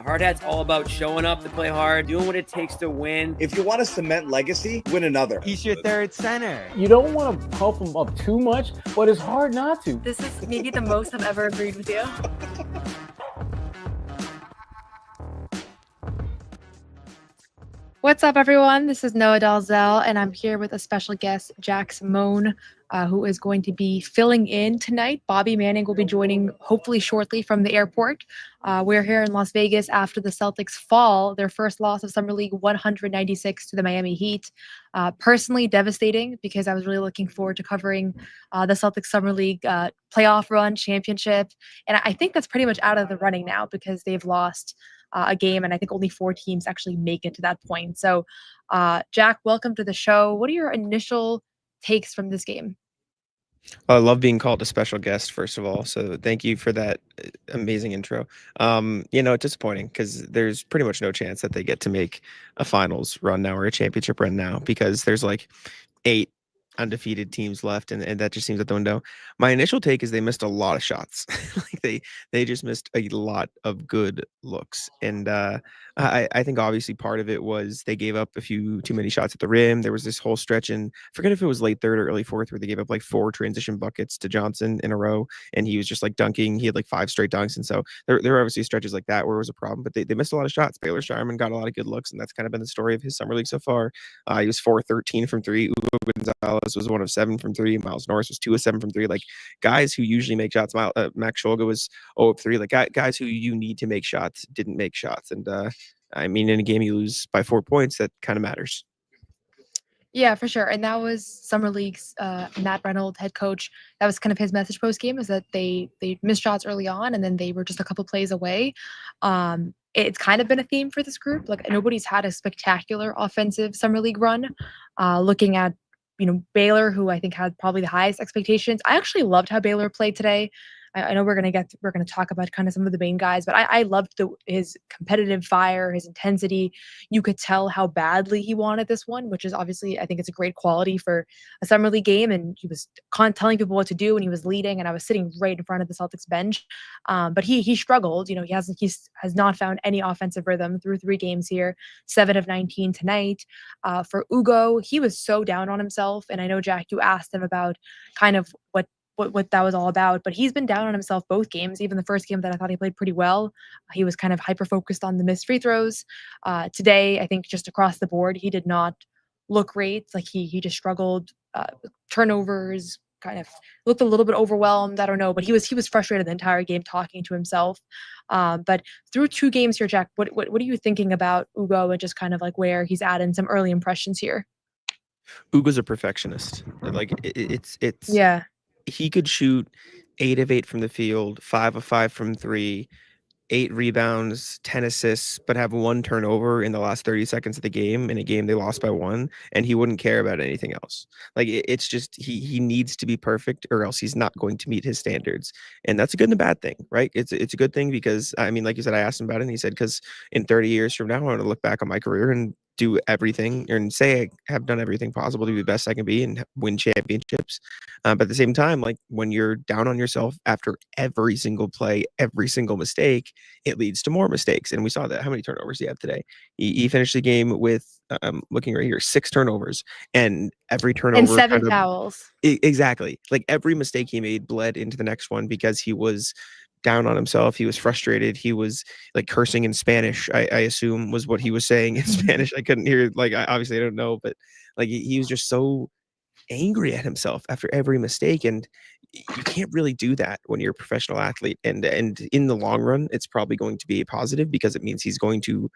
Hard Hat's all about showing up to play hard, doing what it takes to win. If you want to cement legacy, win another. He's your third center. You don't want to pump him up too much, but it's hard not to. This is maybe the most I've ever agreed with you. What's up, everyone? This is Noah Dalzell, and I'm here with a special guest, Jack Simone, who is going to be filling in tonight. Bobby Manning will be joining hopefully shortly from the airport. We're here in Las Vegas after the Celtics fall their first loss of Summer League 196 to the Miami Heat. Personally devastating because I was really looking forward to covering the Celtics Summer League playoff run championship. And I think that's pretty much out of the running now because they've lost a game, and I think only 4 teams actually make it to that point. So, Jack, welcome to the show. What are your initial takes from this game? I love being called a special guest, first of all. So thank you for that amazing intro. It's disappointing because there's pretty much no chance that they get to make a finals run now or a championship run now because there's like 8 undefeated teams left, and that just seems out the window. My initial take is they missed a lot of shots. Like they just missed a lot of good looks, and I think obviously part of it was they gave up a few too many shots at the rim. There was this whole stretch, and I forget if it was late third or early fourth, where they gave up like 4 transition buckets to Johnson in a row, and he was just like dunking. He had like 5 straight dunks, and so there were obviously stretches like that where it was a problem. But they missed a lot of shots. Baylor Shireman got a lot of good looks, and that's kind of been the story of his summer league so far. He was 4-13 from 3. Ugo Gonzalez was 1 of 7 from 3. Miles Norris was 2 of 7 from 3. Like guys who usually make shots. Max Shulga was 0 of 3. Like guys who you need to make shots didn't make shots, and I mean, in a game you lose by 4 points, that kind of matters. Yeah, for sure. And that was Summer League's Matt Reynolds, head coach. That was kind of his message post game, is that they missed shots early on and then they were just a couple plays away. It's kind of been a theme for this group. Like nobody's had a spectacular offensive Summer League run. Looking at Baylor, who I think had probably the highest expectations. I actually loved how Baylor played today. I know we're going to talk about kind of some of the main guys, but I loved his competitive fire, his intensity. You could tell how badly he wanted this one, which is obviously, I think it's a great quality for a Summer League game. And he was telling people what to do, and he was leading, and I was sitting right in front of the Celtics bench. But he struggled. He has not found any offensive rhythm through 3 games here, 7 of 19 tonight. For Ugo, he was so down on himself. And I know, Jack, you asked him about kind of what that was all about, but he's been down on himself both games. Even the first game that I thought he played pretty well, he was kind of hyper-focused on the missed free throws. Today, I think just across the board, he did not look great. Like he just struggled, turnovers, kind of looked a little bit overwhelmed. I don't know, but he was frustrated the entire game talking to himself. But through 2 games here, Jack, what are you thinking about Ugo and just kind of like where he's at in some early impressions here? Ugo's a perfectionist. Like it's yeah. He could shoot 8 of 8 from the field, 5 of 5 from 3, 8 rebounds, 10 assists, but have 1 turnover in the last 30 seconds of the game in a game they lost by 1, and he wouldn't care about anything else. Like it's just he needs to be perfect, or else he's not going to meet his standards, and that's a good and a bad thing, right? It's a good thing because I mean, like you said, I asked him about it, and he said because in 30 years from now, I want to look back on my career and do everything and say I have done everything possible to be the best I can be and win championships. But at the same time, like when you're down on yourself after every single play, every single mistake, it leads to more mistakes. And we saw that. How many turnovers do you have today? He finished the game with, looking right here, 6 turnovers, and every turnover and 7 fouls. Exactly. Like every mistake he made bled into the next one because he was down on himself. He was frustrated. He was like cursing in Spanish, I assume was what he was saying in Spanish. I couldn't hear, like, I don't know, but like he was just so angry at himself after every mistake. And you can't really do that when you're a professional athlete. And in the long run, it's probably going to be a positive because it means he's going to,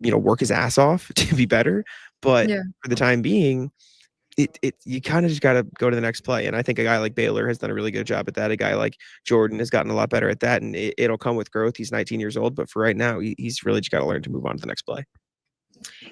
work his ass off to be better. But for the time being, you kind of just got to go to the next play. And I think a guy like Baylor has done a really good job at that. A guy like Jordan has gotten a lot better at that, and it'll come with growth. He's 19 years old, but for right now, he's really just got to learn to move on to the next play.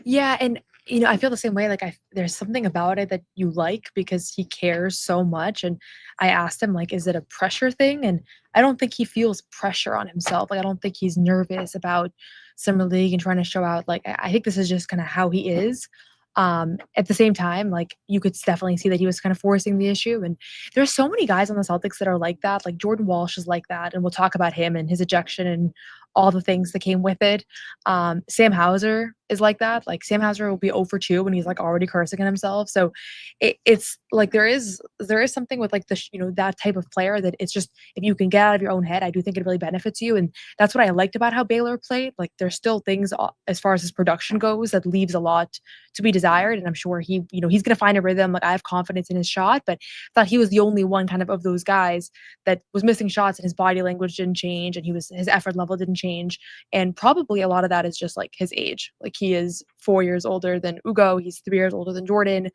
Yeah, and I feel the same way. Like there's something about it that you like because he cares so much. And I asked him, like, is it a pressure thing? And I don't think he feels pressure on himself. Like I don't think he's nervous about Summer League and trying to show out. Like I think this is just kind of how he is. At the same time, like you could definitely see that he was kind of forcing the issue. And there's so many guys on the Celtics that are like that. Like Jordan Walsh is like that. And we'll talk about him and his ejection and all the things that came with it. Sam Hauser is like that. Like Sam Hauser will be 0 for 2 when he's like already cursing at himself. So it's like there is something with like that type of player that it's just, if you can get out of your own head, I do think it really benefits you. And that's what I liked about how Baylor played. Like there's still things as far as his production goes that leaves a lot to be desired. And I'm sure he's going to find a rhythm. Like I have confidence in his shot, but I thought he was the only one kind of those guys that was missing shots, and his body language didn't change, and his effort level didn't change. And probably a lot of that is just like his age. Like he is 4 years older than Ugo. He's 3 years older than Jordan.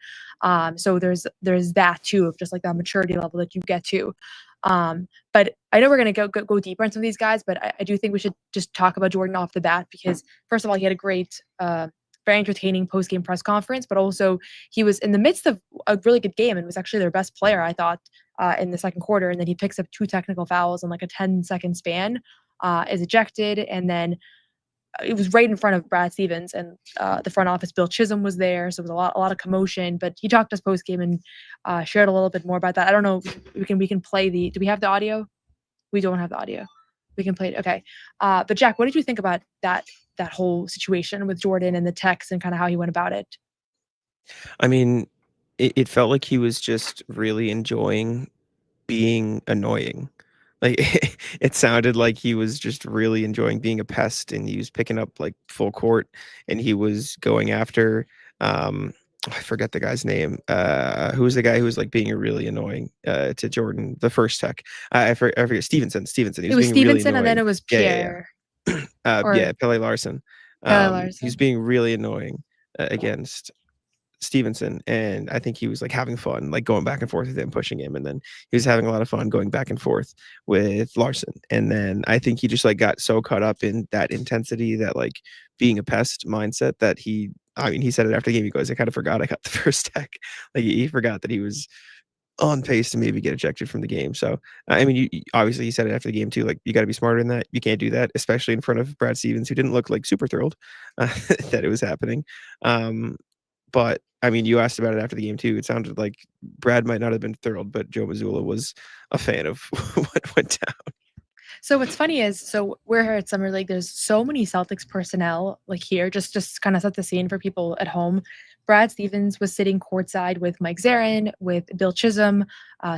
So there's that too, of just like that maturity level that you get to. But I know we're going to go deeper on some of these guys, but I do think we should just talk about Jordan off the bat, because first of all, he had a great, very entertaining post-game press conference, but also he was in the midst of a really good game and was actually their best player, I thought, in the second quarter. And then he picks up 2 technical fouls in like a 10-second span, is ejected, and then it was right in front of Brad Stevens and the front office. Bill Chisholm was there, so it was a lot of commotion. But he talked to us post game and shared a little bit more about that. I don't know. We can play the. Do we have the audio? We don't have the audio. We can play it. Okay. But Jack, what did you think about that whole situation with Jordan and the text and kind of how he went about it? I mean, it felt like he was just really enjoying being annoying. Like it sounded like he was just really enjoying being a pest, and he was picking up like full court, and he was going after I forget the guy's name. Who was the guy who was like being really annoying to Jordan, the first tech? I forget. Stevenson. He was It was being really Stevenson, and then annoying. it was Pierre. Yeah, Pele Larson. Pele Larson. He's being really annoying against Stevenson, and I think he was like having fun, like going back and forth with him, pushing him, and then he was having a lot of fun going back and forth with Larson. And then I think he just like got so caught up in that intensity, that like being a pest mindset, that he said it after the game. He goes, I kind of forgot I got the first tech. Like he forgot that he was on pace to maybe get ejected from the game. So I mean, obviously he said it after the game too. Like you got to be smarter than that. You can't do that, especially in front of Brad Stevens, who didn't look like super thrilled that it was happening. But I mean, you asked about it after the game too. It sounded like Brad might not have been thrilled, but Joe Mazzulla was a fan of what went down. So what's funny is, so we're here at Summer League. There's so many Celtics personnel like here, just kind of set the scene for people at home. Brad Stevens was sitting courtside with Mike Zarin, with Bill Chisholm,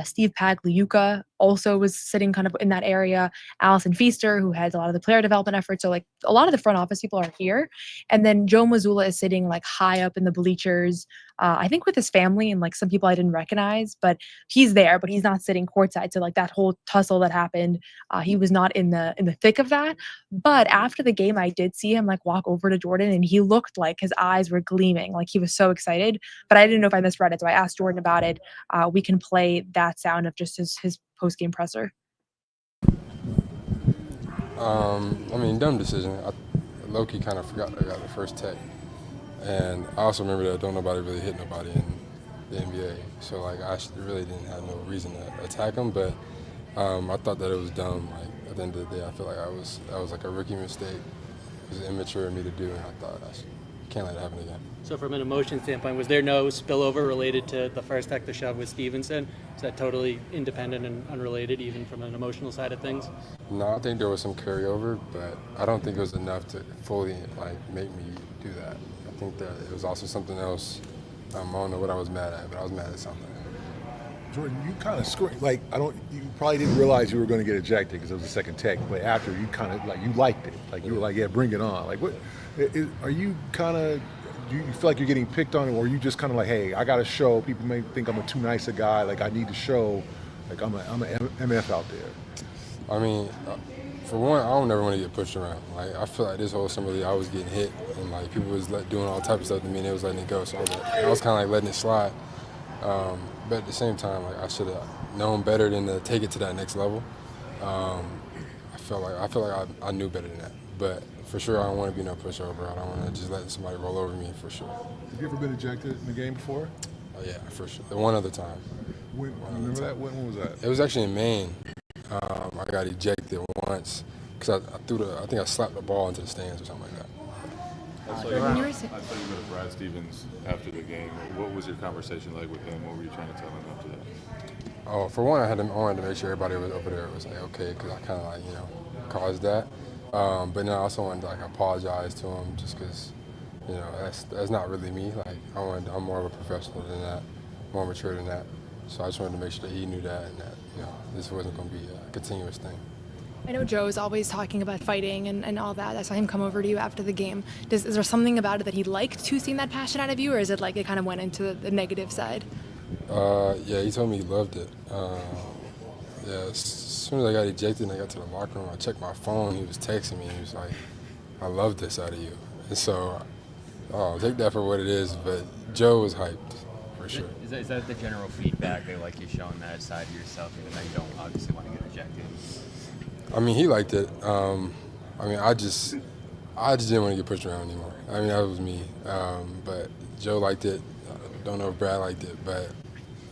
Steve Pagliuca also was sitting kind of in that area. Allison Feaster, who has a lot of the player development efforts. So like a lot of the front office people are here. And then Joe Mazzulla is sitting like high up in the bleachers, I think with his family and like some people I didn't recognize, but he's there, but he's not sitting courtside. So like that whole tussle that happened, he was not in the thick of that. But after the game, I did see him like walk over to Jordan, and he looked like his eyes were gleaming. Like he was so excited, but I didn't know if I misread it. So I asked Jordan about it. We can play that sound of just his post-game presser. I mean, dumb decision. Low-key kind of forgot I got the first tech. And I also remember that don't nobody really hit nobody in the NBA. So, like, I really didn't have no reason to attack him. But I thought that it was dumb. Like, at the end of the day, I feel like that was like a rookie mistake. It was immature of me to do, and I thought can't let it happen again. So from an emotion standpoint, was there no spillover related to the first tech to shove with Stevenson? Is that totally independent and unrelated, even from an emotional side of things? No, I think there was some carryover, but I don't think it was enough to fully like make me do that. I think that it was also something else. I don't know what I was mad at, but I was mad at something. Jordan, you kind of scored. Like you probably didn't realize you were going to get ejected because it was a second tech. But after, you kind of like you liked it. Like you were like, yeah, bring it on. Like what? Are you kind of? Do you feel like you're getting picked on, or are you just kind of like, hey, I got to show. People may think I'm too nice a guy. Like I need to show. Like I'm an MF out there. I mean, for one, I don't ever want to get pushed around. Like I feel like this whole summer league, I was getting hit, and like people was doing all type of stuff to me, and they was letting it go. So I was kind of like letting it slide. But at the same time, like I should have known better than to take it to that next level. I feel like I knew better than that. But for sure, I don't want to be no pushover. I don't want to just let somebody roll over me, for sure. Have you ever been ejected in the game before? Oh yeah, for sure. The one other time. Remember that? When was that? It was actually in Maine. I got ejected once because I think I slapped the ball into the stands or something like that. I saw you with Brad Stevens after the game. What was your conversation like with him? What were you trying to tell him after that? Oh, for one, I wanted to make sure everybody was over there was like okay, because I kind of like caused that. But then I also wanted to like apologize to him just because, you know, that's not really me. Like I'm more of a professional than that, more mature than that. So I just wanted to make sure that he knew that and that, you know, this wasn't going to be a continuous thing. I know Joe's always talking about fighting and all that. I saw him come over to you after the game. Is there something about it that he liked to seeing that passion out of you, or is it like it kind of went into the negative side? Yeah, he told me he loved it. Yeah, as soon as I got ejected and I got to the locker room, I checked my phone. He was texting me. He was like, "I love this out of you." And so, take that for what it is. But Joe was hyped for sure. Is that the general feedback? They like you showing that side of yourself, even though you don't obviously want to get ejected? I mean, he liked it. I mean, I just didn't want to get pushed around anymore. I mean, that was me. But Joe liked it. I don't know if Brad liked it, but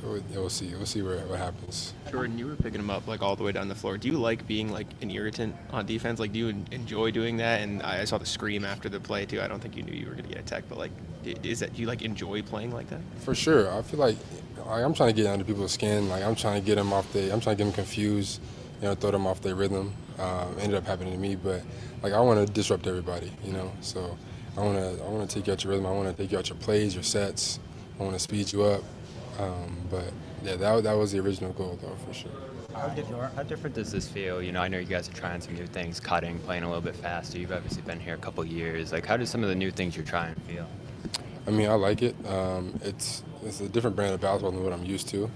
we'll see. We'll see what happens. Jordan, you were picking him up like all the way down the floor. Do you like being like an irritant on defense? Like, do you enjoy doing that? And I saw the scream after the play too. I don't think you knew you were going to get attacked, but like, do you like enjoy playing like that? For sure. I feel like I'm trying to get under people's skin. Like I'm trying to get them confused. You know, throw them off their rhythm. Ended up happening to me, but like I want to disrupt everybody. You know, so I want to take you out your rhythm. I want to take you out your plays, your sets. I want to speed you up. But yeah, that was the original goal, though, for sure. How different does this feel? You know, I know you guys are trying some new things, cutting, playing a little bit faster. You've obviously been here a couple years. Like, how do some of the new things you're trying feel? I mean, I like it. It's a different brand of basketball than what I'm used to.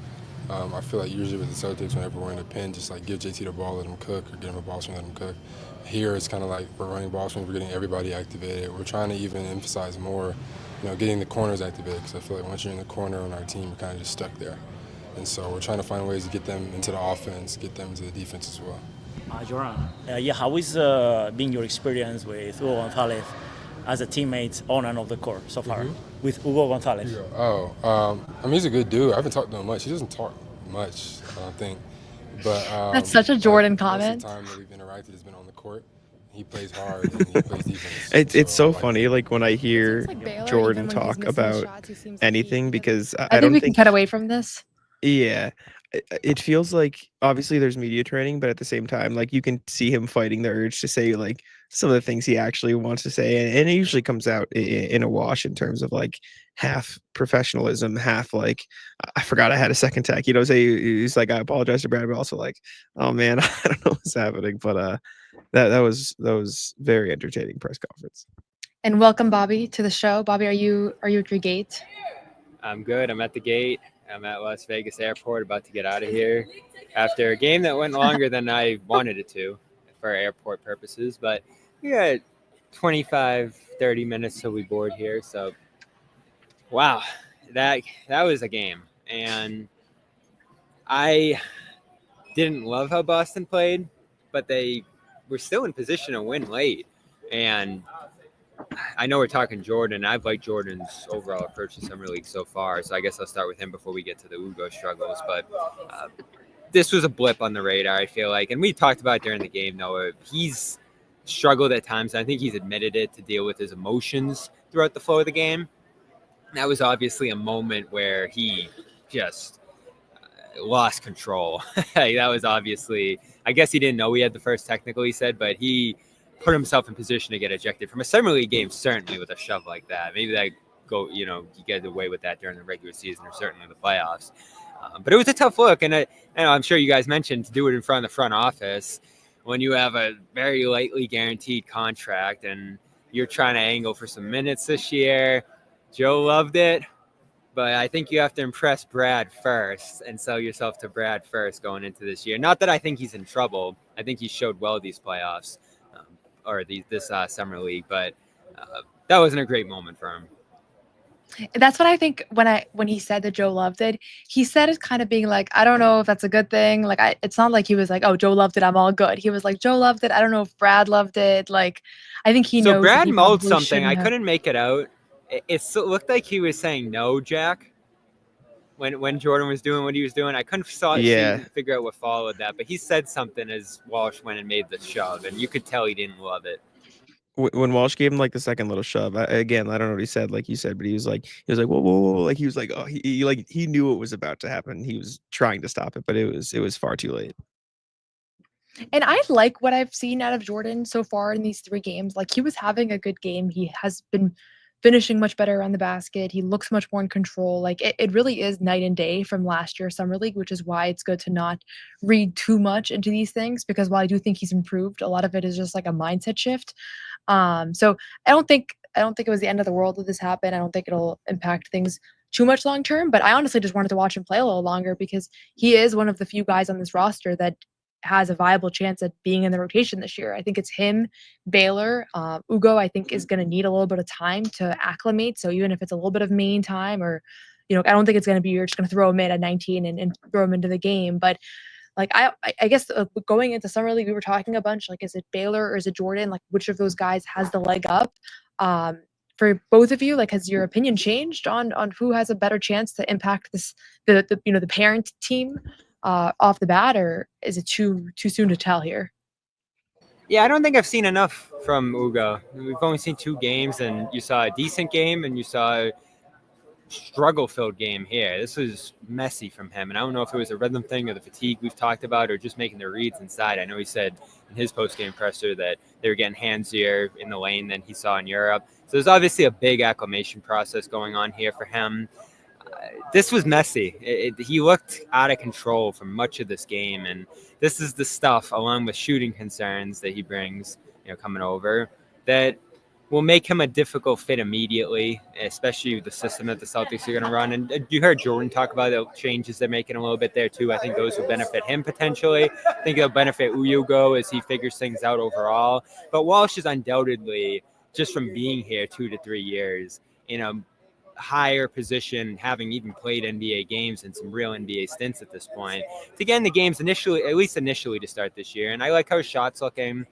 I feel like usually with the Celtics, whenever we're in a pin, just like give JT the ball, let him cook, or get him a ball screen, let him cook. Here, it's kind of like we're running ball screens, we're getting everybody activated. We're trying to even emphasize more, you know, getting the corners activated, because I feel like once you're in the corner on our team, you're kind of just stuck there. And so we're trying to find ways to get them into the offense, get them into the defense as well. Jordan, how is been your experience with Hugo Gonzalez as a teammate on and off the court so far with Hugo Gonzalez? I mean, he's a good dude. I haven't talked to him much. He doesn't talk much, I don't think. But That's such a Jordan most comment. of the time that we've interacted has been on the court. He plays hard and he plays defense. It's so funny, like when I hear Like Baylor, Jordan even when he's talk missing about shots, he seems like anything, because I I think don't we can think cut away from this. Yeah, it feels like obviously there's media training, but at the same time, like you can see him fighting the urge to say like some of the things he actually wants to say, and it usually comes out in a wash in terms of like half professionalism, half like I forgot I had a second tech. You know, say he's like I apologize to Brad, but also like, oh man, I don't know what's happening, but that was very entertaining press conference. And welcome, Bobby, to the show. Bobby, are you at your gate? I'm good. I'm at the gate. I'm at Las Vegas Airport, about to get out of here after a game that went longer than I wanted it to for airport purposes. But we got 25, 30 minutes till we board here. So, wow, that was a game. And I didn't love how Boston played, but they were still in position to win late. And I know we're talking Jordan. I've liked Jordan's overall approach to Summer League so far, so I guess I'll start with him before we get to the Ugo struggles. But this was a blip on the radar, I feel like. And we talked about it during the game, though. He's struggled at times. I think he's admitted it, to deal with his emotions throughout the flow of the game. That was obviously a moment where he just lost control. That was obviously, I guess he didn't know he had the first technical, he said, but he put himself in position to get ejected from a Summer League game, certainly with a shove like that. Maybe that you get away with that during the regular season or certainly the playoffs. But it was a tough look, and I'm sure you guys mentioned to do it in front of the front office when you have a very lightly guaranteed contract and you're trying to angle for some minutes this year. Joe loved it, but I think you have to impress Brad first and sell yourself to Brad first going into this year. Not that I think he's in trouble. I think he showed well these playoffs. Or this Summer League, but that wasn't a great moment for him. That's what I think when he said that Joe loved it. He said it kind of being like, I don't know if that's a good thing. Like, it's not like he was like, oh, Joe loved it, I'm all good. He was like, Joe loved it. I don't know if Brad loved it. Like, I think he knows. So Brad he mulled probably something. shouldn't I have. couldn't make it out. It looked like he was saying no, Jack. When Jordan was doing what he was doing, I couldn't figure out what followed that. But he said something as Walsh went and made the shove, and you could tell he didn't love it. When Walsh gave him like the second little shove, I don't know what he said, like you said, but he was like, whoa, whoa, whoa, like he was like, oh, he knew it was about to happen. He was trying to stop it, but it was far too late. And I like what I've seen out of Jordan so far in these 3 games. Like, he was having a good game. He has been finishing much better around the basket. He looks much more in control. Like, it really is night and day from last year's Summer League, which is why it's good to not read too much into these things, because while I do think he's improved, a lot of it is just like a mindset shift. So I don't think it was the end of the world that this happened. I don't think it'll impact things too much long term, but I honestly just wanted to watch him play a little longer because he is one of the few guys on this roster that has a viable chance at being in the rotation this year. I think it's him, Baylor, Ugo. I think is going to need a little bit of time to acclimate. So even if it's a little bit of main time, or I don't think it's going to be you're just going to throw him in at 19 and throw him into the game. But like I guess going into Summer League, we were talking a bunch. Like, is it Baylor or is it Jordan? Like, which of those guys has the leg up? For both of you, like, has your opinion changed on who has a better chance to impact the parent team off the bat, or is it too soon to tell here? Yeah, I don't think I've seen enough from Ugo. We've only seen 2 games, and you saw a decent game and you saw a struggle-filled game here. This was messy from him, and I don't know if it was a rhythm thing or the fatigue we've talked about or just making the reads inside. I know he said in his post-game presser that they were getting handsier in the lane than he saw in Europe. So there's obviously a big acclimation process going on here for him. This was messy. He looked out of control for much of this game, and this is the stuff, along with shooting concerns that he brings, coming over, that will make him a difficult fit immediately, especially with the system that the Celtics are going to run. And you heard Jordan talk about the changes they're making a little bit there too. I think those will benefit him potentially. I think it'll benefit Ugo as he figures things out overall. But Walsh is undoubtedly, just from being here 2 to 3 years, in a higher position, having even played NBA games and some real NBA stints at this point, to get in the games at least initially to start this year. And I like how his shot's looking.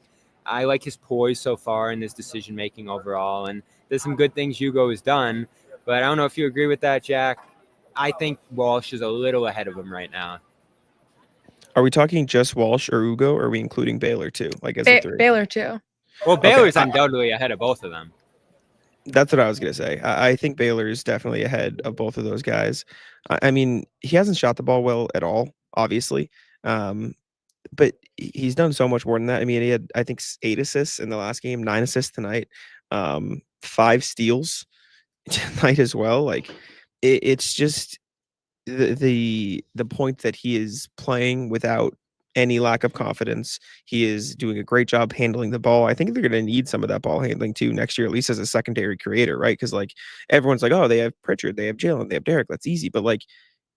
I like his poise so far and his decision-making overall. And there's some good things Ugo has done, but I don't know if you agree with that, Jack. I think Walsh is a little ahead of him right now. Are we talking just Walsh or Ugo, or are we including Baylor too? Like as a 3? Baylor too. Well, Baylor's undoubtedly ahead of both of them. That's what I was going to say. I think Baylor is definitely ahead of both of those guys. I mean, he hasn't shot the ball well at all, obviously. But he's done so much more than that. I mean, he had, I think, 8 assists in the last game, 9 assists tonight, 5 steals tonight as well. Like, it's just the point that he is playing without any lack of confidence. He is doing a great job handling the ball. I think they're going to need some of that ball handling too next year, at least as a secondary creator, right? Because like everyone's like, oh, they have Pritchard, they have Jalen, they have Derek. That's easy. But like,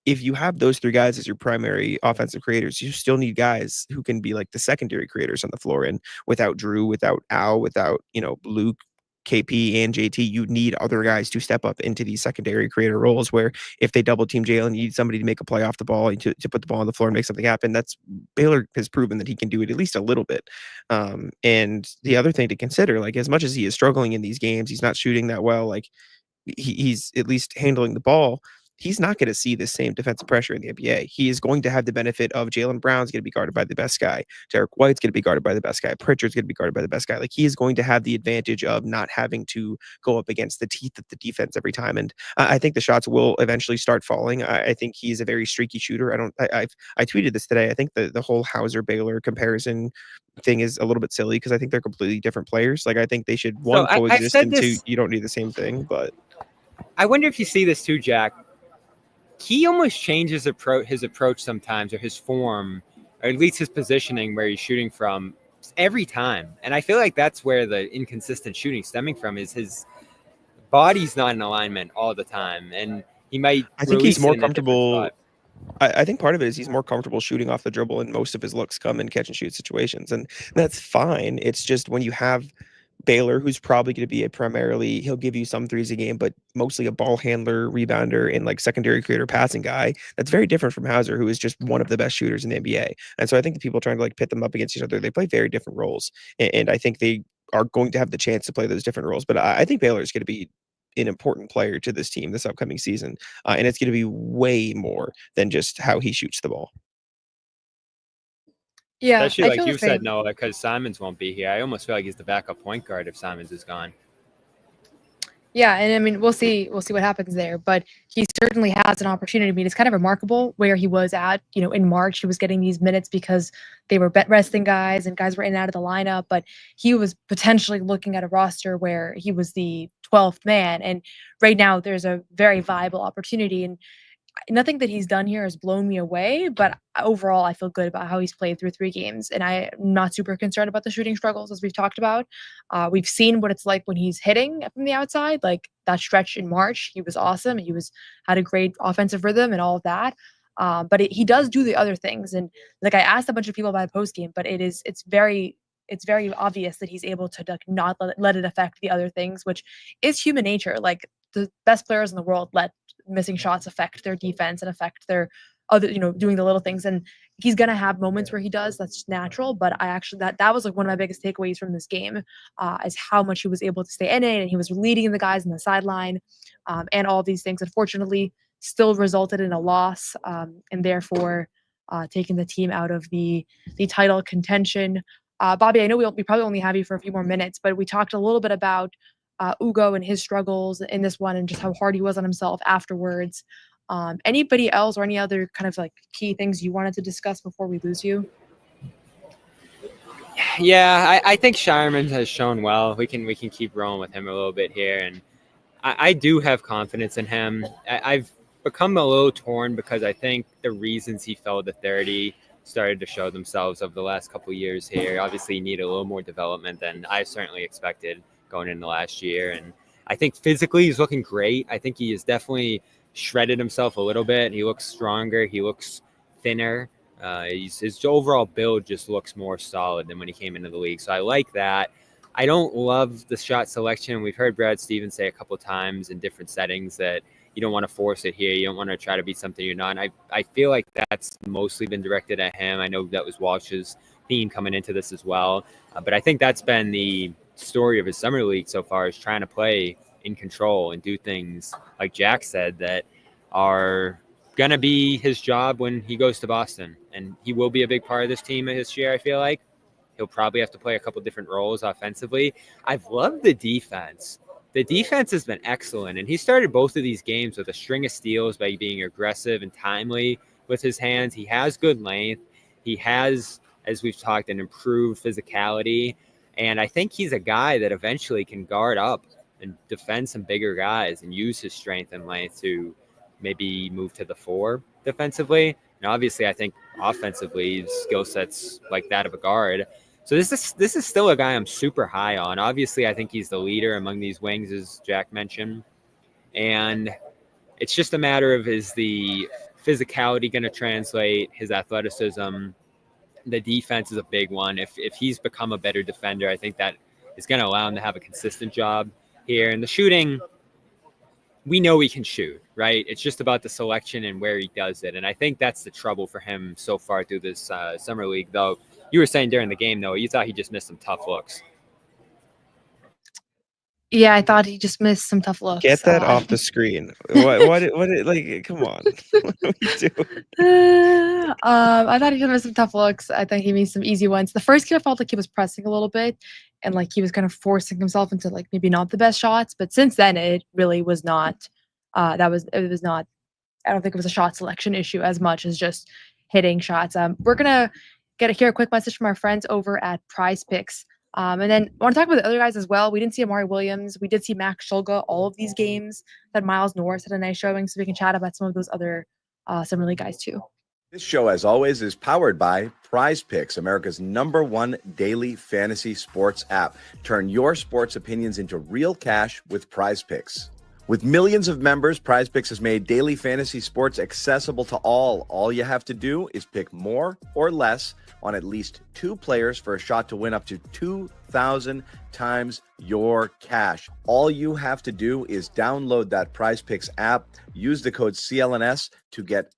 if you have those 3 guys as your primary offensive creators, you still need guys who can be like the secondary creators on the floor. And without Drew, without Al, without, Luke, KP, and JT, you need other guys to step up into these secondary creator roles where if they double team Jalen, you need somebody to make a play off the ball and to put the ball on the floor and make something happen. That's Baylor has proven that he can do it at least a little bit. And the other thing to consider, like as much as he is struggling in these games, he's not shooting that well. Like he's at least handling the ball. He's not going to see the same defensive pressure in the NBA. He is going to have the benefit of Jalen Brown's going to be guarded by the best guy. Derek White's going to be guarded by the best guy. Pritchard's going to be guarded by the best guy. Like he is going to have the advantage of not having to go up against the teeth of the defense every time. And I think the shots will eventually start falling. I think he's a very streaky shooter. I tweeted this today. I think the whole Hauser Baylor comparison thing is a little bit silly because I think they're completely different players. Like I think they should coexist, and 2, you don't need the same thing. But I wonder if you see this too, Jack. He almost changes his approach sometimes, or his form, or at least his positioning where he's shooting from every time. And I feel like that's where the inconsistent shooting stemming from is his body's not in alignment all the time. And he might. I think he's more comfortable. I think part of it is he's more comfortable shooting off the dribble, and most of his looks come in catch and shoot situations. And that's fine. It's just when you have Baylor, who's probably going to be he'll give you some 3s a game, but mostly a ball handler, rebounder, and like secondary creator passing guy. That's very different from Hauser, who is just one of the best shooters in the NBA. And so I think the people trying to like pit them up against each other, they play very different roles. And I think they are going to have the chance to play those different roles. But I think Baylor is going to be an important player to this team this upcoming season. And it's going to be way more than just how he shoots the ball. Yeah, especially like you said, Noah, because Simons won't be here. I almost feel like he's the backup point guard if Simons is gone. Yeah, and I mean, we'll see what happens there, but he certainly has an opportunity. I mean, it's kind of remarkable where he was at, in March. He was getting these minutes because they were resting guys and guys were in and out of the lineup, but he was potentially looking at a roster where he was the 12th man. And right now there's a very viable opportunity. And nothing that he's done here has blown me away, but overall, I feel good about how he's played through 3 games, and I'm not super concerned about the shooting struggles as we've talked about. We've seen what it's like when he's hitting from the outside, like that stretch in March. He was awesome. He had a great offensive rhythm and all of that. But he does do the other things, and like I asked a bunch of people about post game, but it's very obvious that he's able to not let it affect the other things, which is human nature. Like the best players in the world let missing shots affect their defense and affect their other, doing the little things. And he's going to have moments where he does. That's just natural. But I actually, that was like one of my biggest takeaways from this game, is how much he was able to stay in it. And he was leading the guys in the sideline, and all these things, unfortunately, still resulted in a loss, and therefore taking the team out of the title contention. Bobby, I know we probably only have you for a few more minutes, but we talked a little bit about Ugo and his struggles in this one and just how hard he was on himself afterwards. Anybody else or any other kind of like key things you wanted to discuss before we lose you? Yeah, I think Shireman has shown well. We can keep rolling with him a little bit here, and I do have confidence in him. I've become a little torn because I think the reasons he fell to 30 started to show themselves over the last couple of years here. Obviously, he needed a little more development than I certainly expected going into last year. And I think physically he's looking great. I think he has definitely shredded himself a little bit. He looks stronger. He looks thinner. His overall build just looks more solid than when he came into the league. So I like that. I don't love the shot selection. We've heard Brad Stevens say a couple times in different settings that you don't want to force it here. You don't want to try to be something you're not. I feel like that's mostly been directed at him. I know that was Walsh's theme coming into this as well. But I think that's been the story of his summer league so far, is trying to play in control and do things, like Jack said, that are going to be his job when he goes to Boston. And he will be a big part of this team this year, I feel like. He'll probably have to play a couple different roles offensively. I've loved the defense. The defense has been excellent, and he started both of these games with a string of steals by being aggressive and timely with his hands. He has good length. He has, as we've talked, an improved physicality, and I think he's a guy that eventually can guard up and defend some bigger guys and use his strength and length to maybe move to the 4 defensively. And obviously, I think offensively, his skill set's like that of a guard. So this is still a guy I'm super high on. Obviously, I think he's the leader among these wings, as Jack mentioned. And it's just a matter of, is the physicality going to translate, his athleticism? The defense is a big one. If he's become a better defender, I think that is going to allow him to have a consistent job here. And the shooting, we know he can shoot, right? It's just about the selection and where he does it. And I think that's the trouble for him so far through this summer league, though. You were saying during the game, though, you thought he just missed some tough looks. Yeah, I thought he just missed some tough looks. Get that off the screen. What, like, come on. What are we doing? I thought he just missed some tough looks. I think he made some easy ones. The first game, I felt like he was pressing a little bit and like he was kind of forcing himself into like maybe not the best shots. But since then, it really was not. It was not. I don't think it was a shot selection issue as much as just hitting shots. We're gonna hear a quick message from our friends over at Prize Picks. And then I want to talk about the other guys as well. We didn't see Amari Williams. We did see Max Shulga all of these games. That Miles Norris had a nice showing, so we can chat about some of those other Summer League guys too. This show, as always, is powered by Prize Picks, America's #1 daily fantasy sports app. Turn your sports opinions into real cash with Prize Picks. With millions of members, Prize Picks has made daily fantasy sports accessible to all. All you have to do is pick more or less on at least 2 players for a shot to win up to 2,000 times your cash. All you have to do is download that Prize Picks app, use the code CLNS to get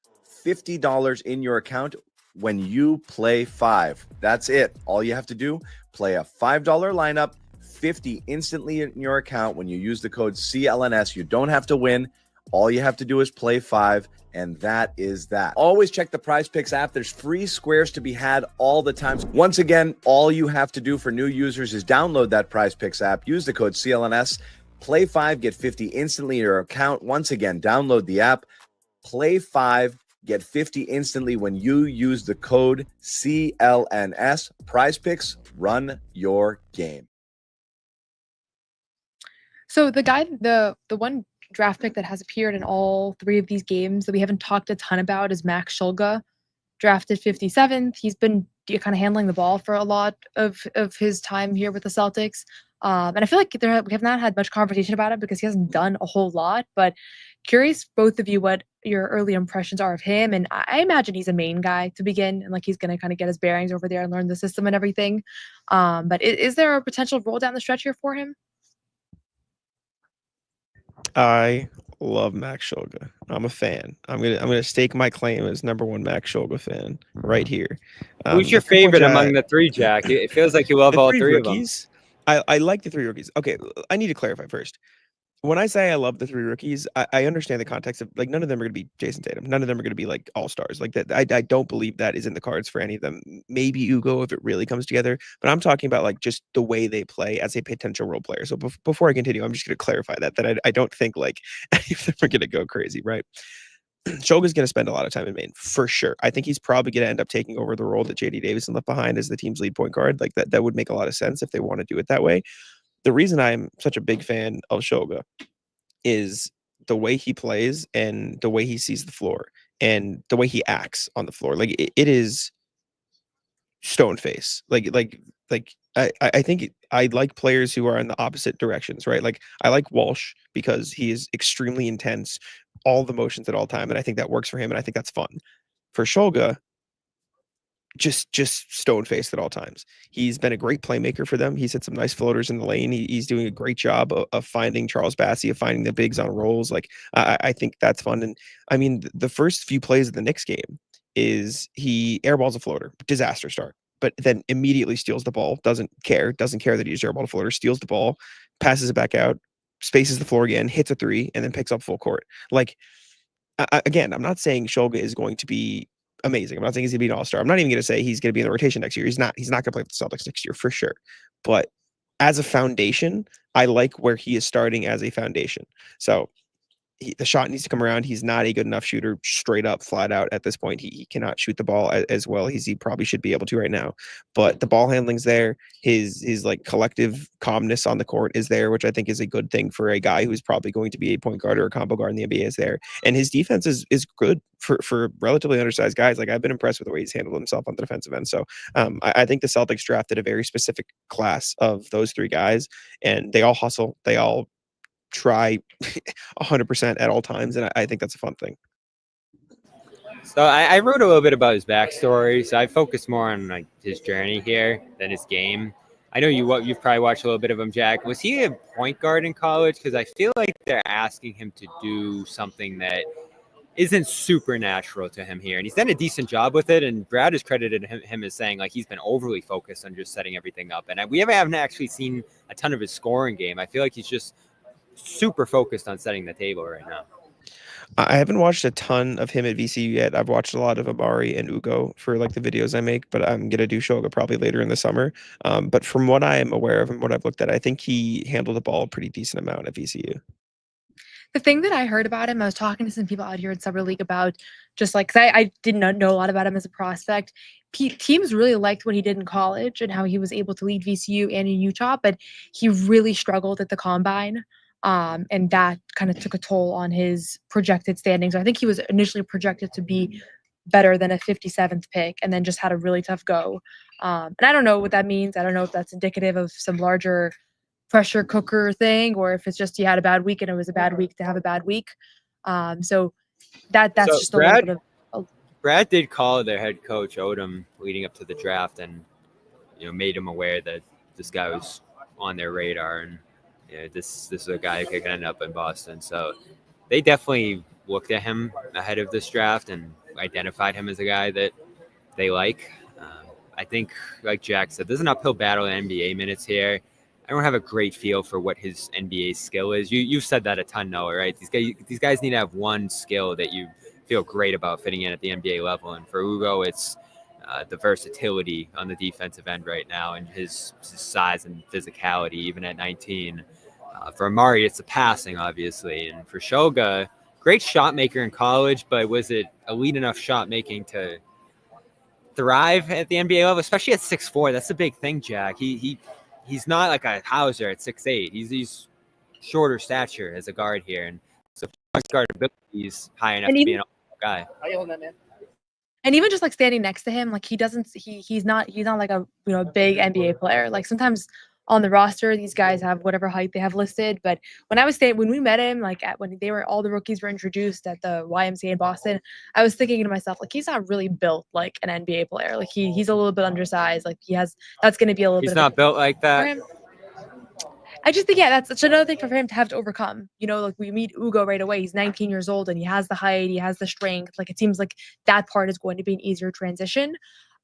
$50 in your account when you play 5. That's it. All you have to do, play a $5 lineup, 50 instantly in your account when you use the code CLNS. You don't have to win. All you have to do is play 5, and that is that. Always check the Prize Picks app. There's free squares to be had all the time. Once again, all you have to do for new users is download that Prize Picks app, use the code CLNS, Play 5, get 50 instantly in your account. Once again, download the app. Play 5, get 50 instantly when you use the code CLNS. Prize Picks, run your game. So the one draft pick that has appeared in all 3 of these games that we haven't talked a ton about is Max Shulga, drafted 57th. He's been kind of handling the ball for a lot of his time here with the Celtics. And I feel like we have not had much conversation about it because he hasn't done a whole lot. But curious, both of you, what your early impressions are of him. And I imagine he's a main guy to begin, and like he's going to kind of get his bearings over there and learn the system and everything. But is there a potential role down the stretch here for him? I love Max Shulga. I'm a fan. I'm gonna stake my claim as #1 Max Shulga fan right here. Who's your favorite among the 3, Jack? It feels like you love all 3 of them. I like the 3 rookies. Okay, I need to clarify first. When I say I love the 3 rookies, I understand the context of, like, none of them are going to be Jason Tatum. None of them are going to be like all-stars. Like that, I don't believe that is in the cards for any of them. Maybe Ugo if it really comes together, but I'm talking about like just the way they play as a potential role player. So before I continue, I'm just going to clarify that I don't think like any of them are going to go crazy, right? Shulga's going to spend a lot of time in Maine for sure. I think he's probably going to end up taking over the role that JD Davison left behind as the team's lead point guard. Like that would make a lot of sense if they want to do it that way. The reason I'm such a big fan of Shulga is the way he plays and the way he sees the floor and the way he acts on the floor. Like it is stone face. Like I think I like players who are in the opposite directions, right? Like I like Walsh because he is extremely intense, all the motions at all time, and I think that works for him, and I think that's fun. For Shulga, just stone faced at all times. He's been a great playmaker for them. He's hit some nice floaters in the lane. He's doing a great job of finding Charles Bassey, of finding the bigs on rolls. Like I think that's fun. And I mean, the first few plays of the Knicks game is he airballs a floater, disaster start, but then immediately steals the ball. Doesn't care that he just airballed a floater. Steals the ball, passes it back out, spaces the floor again, hits a 3, and then picks up full court. Like again, I'm not saying Shulga is going to be amazing. I'm not saying he's going to be an all-star. I'm not even going to say he's going to be in the rotation next year. He's not going to play with the Celtics next year for sure. But as a foundation, I like where he is starting as a foundation. So the shot needs to come around. He's not a good enough shooter straight up, flat out at this point. He cannot shoot the ball as well as he probably should be able to right now. But the ball handling's there. His like collective calmness on the court is there, which I think is a good thing for a guy who's probably going to be a point guard or a combo guard in the NBA is there. And his defense is good for relatively undersized guys. Like I've been impressed with the way he's handled himself on the defensive end. So I think the Celtics drafted a very specific class of those 3 guys, and they all hustle. They all try 100% at all times, and I think that's a fun thing. So I wrote a little bit about his backstory, so I focused more on like his journey here than his game. I know you've probably watched a little bit of him, Jack. Was he a point guard in college? Because I feel like they're asking him to do something that isn't supernatural to him here, and he's done a decent job with it. And Brad has credited him as saying like he's been overly focused on just setting everything up, and we haven't actually seen a ton of his scoring game. I feel like he's just super focused on setting the table right now. I haven't watched a ton of him at VCU yet. I've watched a lot of Amari and Ugo for like the videos I make, but I'm going to do Shulga probably later in the summer. But from what I am aware of and what I've looked at, I think he handled the ball a pretty decent amount at VCU. The thing that I heard about him, I was talking to some people out here in Summer League about just like, because I didn't know a lot about him as a prospect. Teams really liked what he did in college and how he was able to lead VCU and in Utah, but he really struggled at the combine. And that kind of took a toll on his projected standings. I think he was initially projected to be better than a 57th pick and then just had a really tough go. And I don't know what that means. I don't know if that's indicative of some larger pressure cooker thing or if it's just he had a bad week and it was a bad week to have a bad week. So that's just a little bit of. Brad did call their head coach Odom leading up to the draft and made him aware that this guy was on their radar and this is a guy who could end up in Boston. So they definitely looked at him ahead of this draft and identified him as a guy that they like. I think, like Jack said, there's an uphill battle in NBA minutes here. I don't have a great feel for what his NBA skill is. You've said that a ton, Noah, right? These guys need to have one skill that you feel great about fitting in at the NBA level. And for Ugo, it's the versatility on the defensive end right now and his size and physicality, even at 19. For Amari, it's the passing, obviously. And for Shoga, great shot maker in college, but was it elite enough shot making to thrive at the NBA level, especially at 6'4"? That's the big thing, Jack. He's not like a Hauser at 6'8". He's shorter stature as a guard here. And so guard ability, he's high enough to be an all guy. How you holding that, man? And even just like standing next to him, like he's not like a big NBA player. Like sometimes on the roster, these guys have whatever height they have listed. But when we met him, like when all the rookies were introduced at the YMCA in Boston, I was thinking to myself, like, he's not really built like an NBA player. Like he's a little bit undersized. Like that's going to be a little bit. He's not built like that. I just think, that's another thing for him to have to overcome. Like we meet Ugo right away. He's 19 years old and he has the height, he has the strength. Like it seems like that part is going to be an easier transition.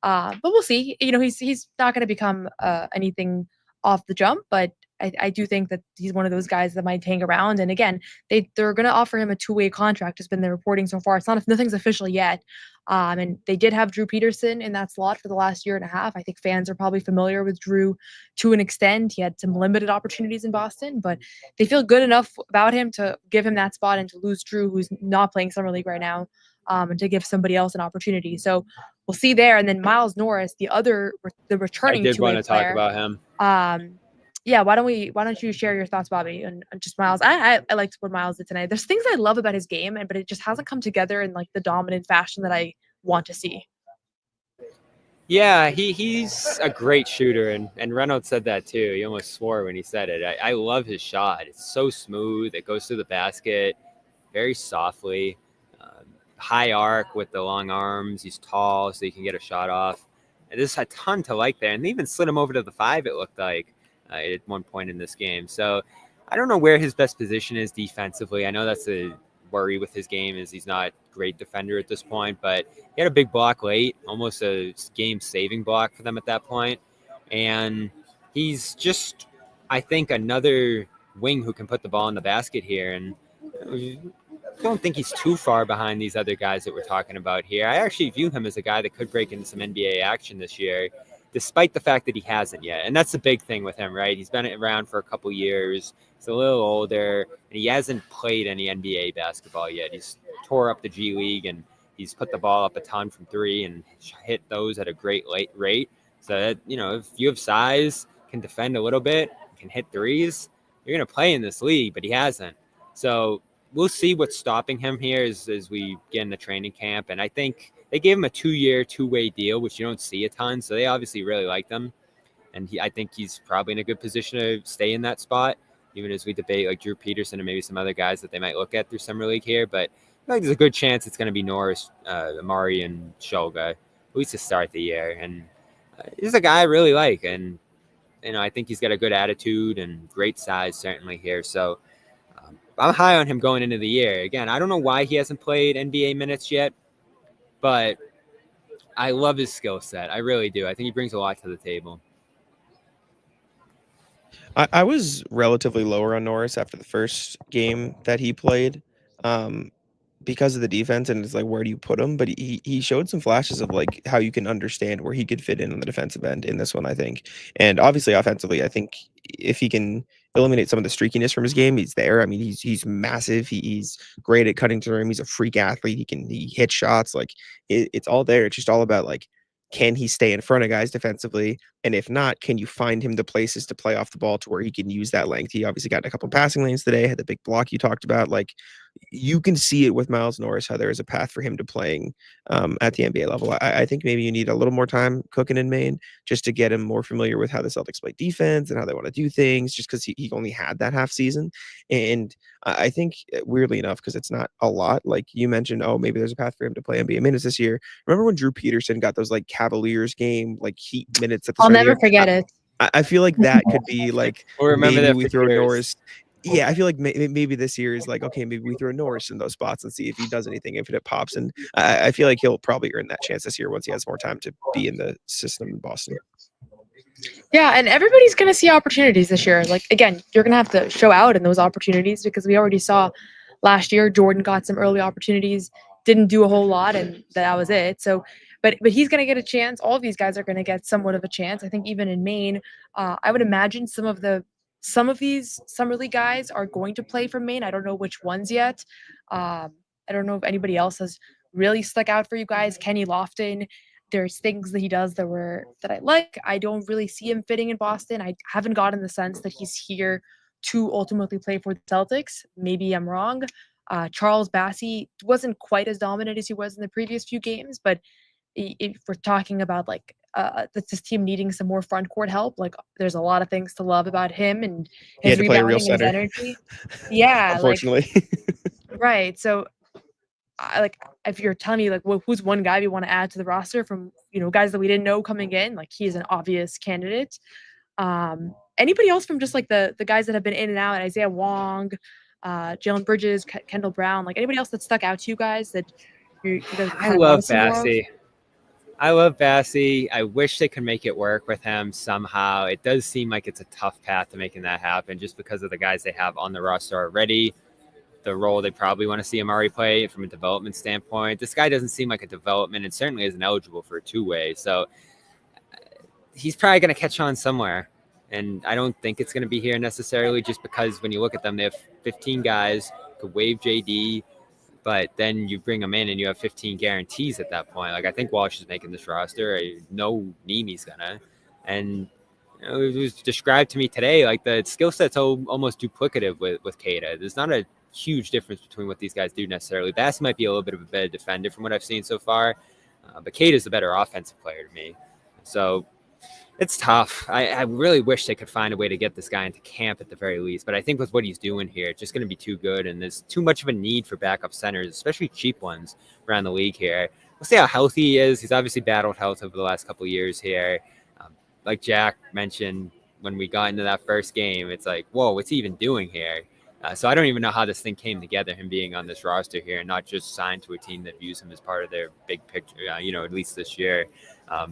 But we'll see. He's not going to become anything off the jump, but I do think that he's one of those guys that might hang around. And again, they're going to offer him a 2-way contract. Has been the reporting so far. Nothing's official yet. And they did have Drew Peterson in that slot for the last year and a half. I think fans are probably familiar with Drew to an extent. He had some limited opportunities in Boston, but they feel good enough about him to give him that spot and to lose Drew, who's not playing Summer League right now, and to give somebody else an opportunity. So we'll see there. And then Miles Norris, the returning I did want to talk player, about him. Yeah, why don't you share your thoughts, Bobby, and just Miles? I liked what Miles did tonight. There's things I love about his game, but it just hasn't come together in like the dominant fashion that I want to see. Yeah, he's a great shooter, and Reynolds said that too. He almost swore when he said it. I love his shot. It's so smooth. It goes through the basket very softly. High arc with the long arms. He's tall, so he can get a shot off. And there's a ton to like there. And they even slid him over to the 5, it looked like, at one point in this game. So I don't know where his best position is defensively. I know that's a worry with his game, is he's not a great defender at this point, but he had a big block late, almost a game-saving block for them at that point. And he's just, I think, another wing who can put the ball in the basket here. And I don't think he's too far behind these other guys that we're talking about here. I actually view him as a guy that could break into some NBA action this year, despite the fact that he hasn't yet. And that's the big thing with him, right? He's been around for a couple years. He's a little older, and he hasn't played any NBA basketball yet. He's tore up the G League, and he's put the ball up a ton from 3 and hit those at a great rate. So that, if you have size, can defend a little bit, can hit threes, you're going to play in this league, but he hasn't. So we'll see what's stopping him here as we get in the training camp. And I think they gave him a 2-year, 2-way deal, which you don't see a ton. So they obviously really like him. And I think he's probably in a good position to stay in that spot, even as we debate like Drew Peterson and maybe some other guys that they might look at through Summer League here. But I feel like there's a good chance it's going to be Norris, Amari, and Shoga, at least to start the year. And he's a guy I really like. And, I think he's got a good attitude and great size certainly here. So I'm high on him going into the year. Again, I don't know why he hasn't played NBA minutes yet, but I love his skill set. I really do. I think he brings a lot to the table. I was relatively lower on Norris after the first game that he played, because of the defense, and it's like, where do you put him? But he showed some flashes of like how you can understand where he could fit in on the defensive end in this one, I think. And obviously offensively, I think if he can eliminate some of the streakiness from his game, he's there. I mean, he's massive. He's great at cutting to the rim. He's a freak athlete. He hits shots. Like it's all there. It's just all about like, can he stay in front of guys defensively? And if not, can you find him the places to play off the ball to where he can use that length? He obviously got a couple passing lanes today, had the big block you talked about. Like, you can see it with Miles Norris, how there is a path for him to playing at the NBA level. I think maybe you need a little more time cooking in Maine just to get him more familiar with how the Celtics play defense and how they want to do things, just because he only had that half season. And I think, weirdly enough, because it's not a lot, like you mentioned, maybe there's a path for him to play NBA minutes this year. Remember when Drew Peterson got those like Cavaliers game, like Heat minutes at the I'll start of the never year? forget it. I feel like that could be like, We'll remember maybe that we for throw years. Norris. Yeah, I feel like maybe this year is like, okay, maybe we throw Norris in those spots and see if he does anything, if it pops. And I feel like he'll probably earn that chance this year once he has more time to be in the system in Boston. Yeah, and everybody's going to see opportunities this year. Like, again, you're going to have to show out in those opportunities, because we already saw last year Jordan got some early opportunities, didn't do a whole lot, and that was it. So, but he's going to get a chance. All of these guys are going to get somewhat of a chance. I think even in Maine, I would imagine some of the some of these Summer League guys are going to play for Maine. I don't know which ones yet. I don't know if anybody else has really stuck out for you guys. Kenny Lofton, there's things that he does that I like. I don't really see him fitting in Boston. I haven't gotten the sense that he's here to ultimately play for the Celtics. Maybe I'm wrong. Charles Bassey wasn't quite as dominant as he was in the previous few games, but if we're talking about like this team needing some more front court help, like there's a lot of things to love about him and He his had to play a real rebounding and his center. energy. Yeah, Unfortunately. right. So like if you're telling me like who's one guy we want to add to the roster from guys that we didn't know coming in, like he's an obvious candidate. Anybody else from just like the guys that have been in and out, Isaiah Wong, Jalen Bridges, Kendall Brown, like anybody else that stuck out to you guys that you guys I love Bassey. I wish they could make it work with him somehow. It does seem like it's a tough path to making that happen just because of the guys they have on the roster already, the role they probably want to see Amari play from a development standpoint. This guy doesn't seem like a development and certainly isn't eligible for a two-way. So he's probably going to catch on somewhere. And I don't think it's going to be here necessarily just because when you look at them, they have 15 guys, could waive JD, but then you bring them in and you have 15 guarantees at that point. Like I think Walsh is making this roster. I know Nimi's gonna. And it was described to me today, like the skill set's almost duplicative with Keita. There's not a huge difference between what these guys do necessarily. Bass might be a little bit of a better defender from what I've seen so far, but Keita's the better offensive player to me. So it's tough. I really wish they could find a way to get this guy into camp at the very least, but I think with what he's doing here, it's just going to be too good, and there's too much of a need for backup centers, especially cheap ones around the league here. We'll see how healthy he is. He's obviously battled health over the last couple of years here. Like Jack mentioned when we got into that first game, it's like, whoa, what's he even doing here? So I don't even know how this thing came together, him being on this roster here and not just signed to a team that views him as part of their big picture, at least this year.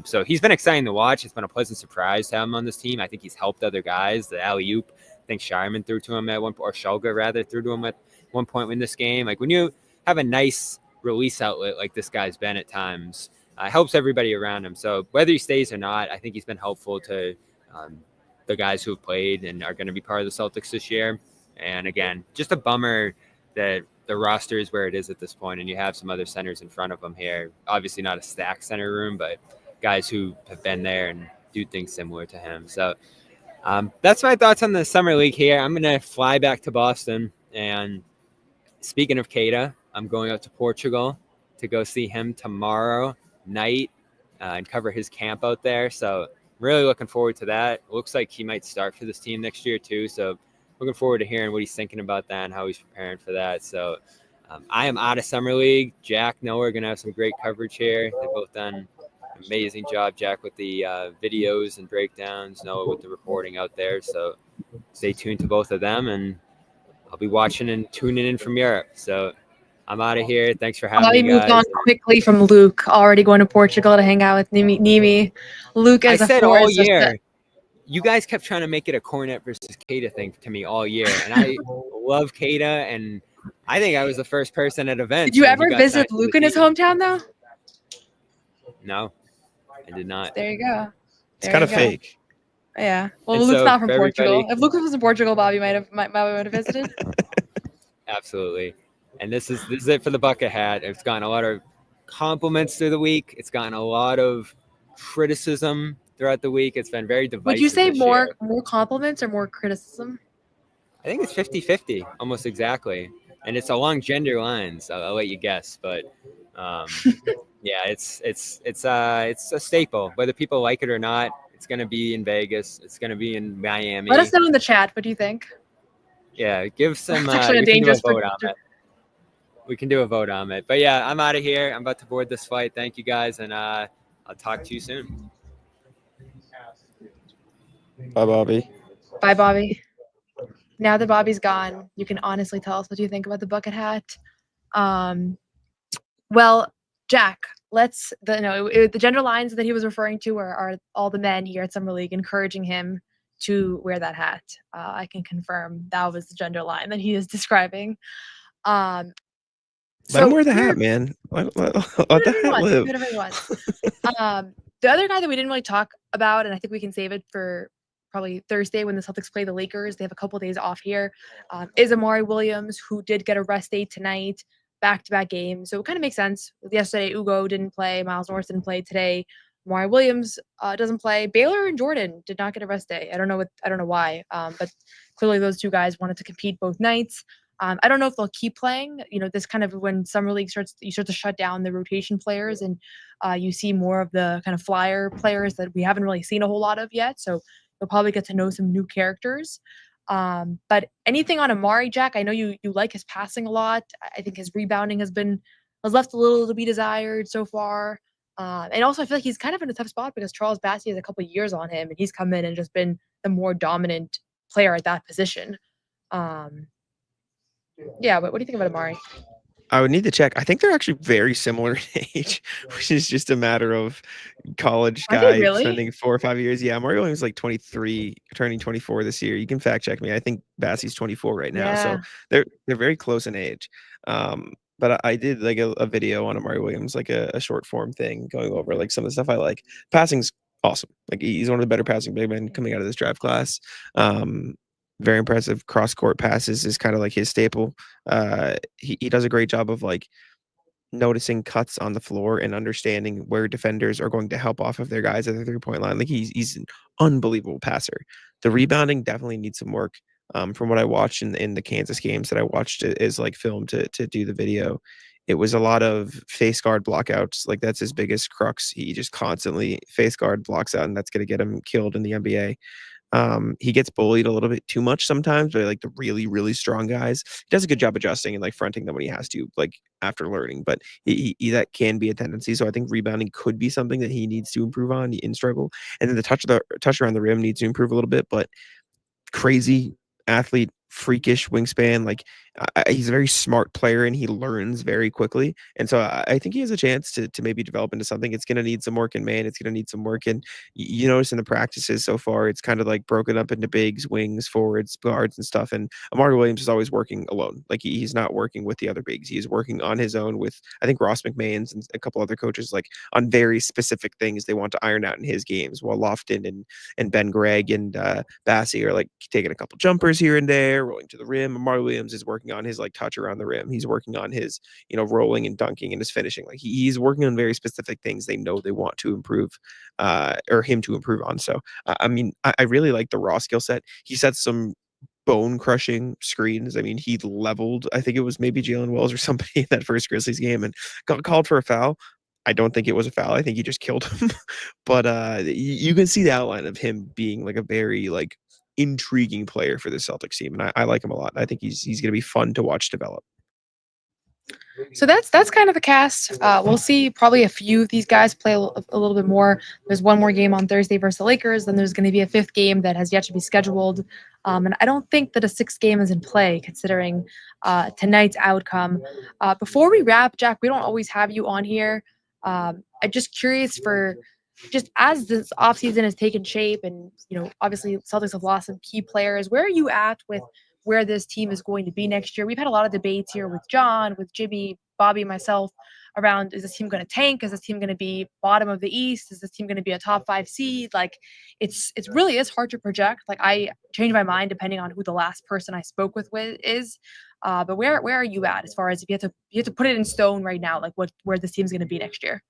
So he's been exciting to watch. It's been a pleasant surprise to have him on this team. I think he's helped other guys. The alley-oop, I think Shireman threw to him at one point, or Shulga rather, threw to him at one point in this game. Like when you have a nice release outlet like this guy's been at times, helps everybody around him. So whether he stays or not, I think he's been helpful to the guys who have played and are going to be part of the Celtics this year. And again, just a bummer that the roster is where it is at this point, and you have some other centers in front of them here. Obviously not a stacked center room, but guys who have been there and do things similar to him. So that's my thoughts on the Summer League here. I'm going to fly back to Boston. And speaking of Keita, I'm going out to Portugal to go see him tomorrow night and cover his camp out there. So really looking forward to that. Looks like he might start for this team next year too. So looking forward to hearing what he's thinking about that and how he's preparing for that. So I am out of Summer League. Jack, Noah are going to have some great coverage here. They've both done an amazing job. Jack with the videos and breakdowns, Noah with the reporting out there. So stay tuned to both of them, and I'll be watching and tuning in from Europe. So I'm out of here. Thanks for having me, guys. Moved on quickly from Luke, already going to Portugal to hang out with Nimi. Luke as I a said force. all year. You guys kept trying to make it a Cornet versus Keita thing to me all year, and I love Keita, and I think I was the first person at events. Did you ever visit Luke in his hometown, though? No, I did not. There you go. It's kind of fake. Yeah. Well, And Luke's so not from for Portugal. everybody- If Luke was in Portugal, Bobby might have visited. Absolutely. And this is it for the bucket hat. It's gotten a lot of compliments through the week. It's gotten a lot of criticism throughout the week. It's been very divisive. Would you say this more year. compliments or more criticism? I think it's 50-50, almost exactly. And it's along gender lines. I'll let you guess, but yeah, it's a staple. Whether people like it or not, it's going to be in Vegas. It's going to be in Miami. Let us know in the chat. What do you think? Yeah, give some. It's actually a we can do a dangerous vote on it. We can do a vote on it. But yeah, I'm out of here. I'm about to board this flight. Thank you guys, and I'll talk to you soon. Bye, Bobby. Bye, Bobby. Now that Bobby's gone, you can honestly tell us what you think about the bucket hat. Well, Jack, the gender lines that he was referring to are all the men here at Summer League encouraging him to wear that hat. I can confirm that was the gender line that he is describing. Let him wear the hat, man. Let the hat live. The other guy that we didn't really talk about, and I think we can save it for probably Thursday when the Celtics play the Lakers. They have a couple days off here. Is Amari Williams, who did get a rest day tonight, back-to-back games. So it kind of makes sense. Yesterday, Ugo didn't play. Miles Norris didn't play today. Amari Williams doesn't play. Baylor and Jordan did not get a rest day. I don't know why, but clearly those two guys wanted to compete both nights. I don't know if they'll keep playing. This kind of when summer league starts, you start to shut down the rotation players, and you see more of the kind of flyer players that we haven't really seen a whole lot of yet. So you'll probably get to know some new characters. But anything on Amari, Jack? I know you like his passing a lot. I think his rebounding has left a little to be desired so far. And also, I feel like he's kind of in a tough spot because Charles Bassey has a couple of years on him, and he's come in and just been the more dominant player at that position. Yeah, but what do you think about Amari? I would need to check. I think they're actually very similar in age, which is just a matter of college Are they guy really? spending 4 or 5 years. Yeah, Mario Williams is like 23, turning 24 this year. You can fact check me. I think Bassey's 24 right now, so Yeah. they're very close in age. But I did like a video on Amari Williams, like a short form thing, going over like some of the stuff I like. Passing's awesome. Like he's one of the better passing big men coming out of this draft class. Very impressive cross court passes is kind of like his staple. He does a great job of like noticing cuts on the floor and understanding where defenders are going to help off of their guys at the 3-point line. Like he's an unbelievable passer. The rebounding definitely needs some work. From what I watched in the Kansas games that I watched is like film to do the video. It was a lot of face guard blockouts. Like that's his biggest crux. He just constantly face guard blocks out, and that's going to get him killed in the NBA. He gets bullied a little bit too much sometimes by like the really, really strong guys. He does a good job adjusting and like fronting them when he has to, like after learning, but he that can be a tendency. So I think rebounding could be something that he needs to improve on in struggle. And then the touch around the rim needs to improve a little bit, but crazy athlete, freakish wingspan. Like he's a very smart player and he learns very quickly. And so I think he has a chance to maybe develop into something. It's going to need some work in man. It's going to need some work. And you notice in the practices so far, it's kind of like broken up into bigs, wings, forwards, guards, and stuff. And Amari Williams is always working alone. Like he's not working with the other bigs. He's working on his own with, I think, Ross McMahon's and a couple other coaches, like on very specific things they want to iron out in his games, while Lofton and Ben Gregg and Bassey are like taking a couple jumpers here and there, rolling to the rim. Amari Williams is working on his like touch around the rim. He's working on his, rolling and dunking and his finishing. Like he's working on very specific things they know they want to improve, or him to improve on. So I really like the raw skill set. He sets some bone crushing screens. I mean, he leveled, I think it was maybe Jalen Wells or somebody in that first Grizzlies game and got called for a foul. I don't think it was a foul. I think he just killed him. But you can see the outline of him being like a very like intriguing player for the Celtics team, and I like him a lot. I think he's going to be fun to watch develop. So that's kind of the cast. We'll see probably a few of these guys play a little bit more. There's one more game on Thursday versus the Lakers. Then there's going to be a 5th game that has yet to be scheduled. And I don't think that a 6th game is in play considering tonight's outcome. Before we wrap, Jack, we don't always have you on here. I'm just curious for just as this offseason has taken shape and, obviously Celtics have lost some key players. Where are you at with where this team is going to be next year? We've had a lot of debates here with John, with Jimmy, Bobby, myself around, is this team going to tank? Is this team going to be bottom of the East? Is this team going to be a top 5 seed? Like it's really is hard to project. Like I change my mind depending on who the last person I spoke with is. But where are you at as far as if you have to put it in stone right now, like where this team's going to be next year?